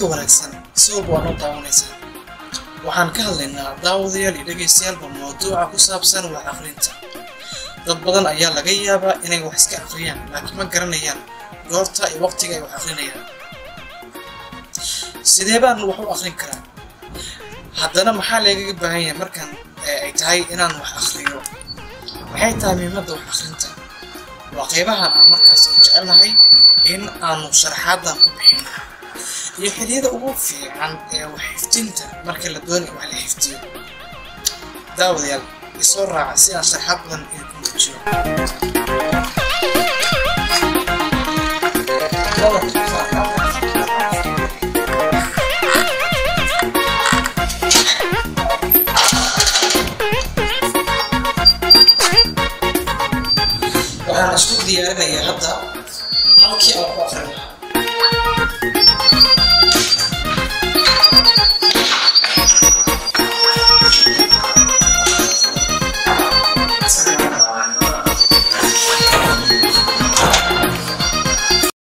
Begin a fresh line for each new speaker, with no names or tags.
kulanti wanaagsan soo booqan daawanaysa waxaan ka hadlaynaa daawadayaal iyo dhageystayaal mawduuca ku saabsan wax akhrinta dad badan ayaa laga yaabaa inay wax iska akhriyaan laakiin ma garanayaan goorta iyo waqtiga ay wax akhrinayaan sidee baan wax u akhrin karaa haddana maxaa laga baahan yahay markan ay tahay inaan wax akhriyo maxay tahay muhiimadda wax akhrinta waa qaybahan aan markaas jecelnahay in aanu sharaxaadan ku bixino iyo xilliyada ugu fiican ee wax xifdinta marka la doonayo wax la xifdiyo daawadayaal isoo raaca si aan sharaxaad badan idinku muujiyo waxaan isku diyaarinayaa hadda halkii aan ku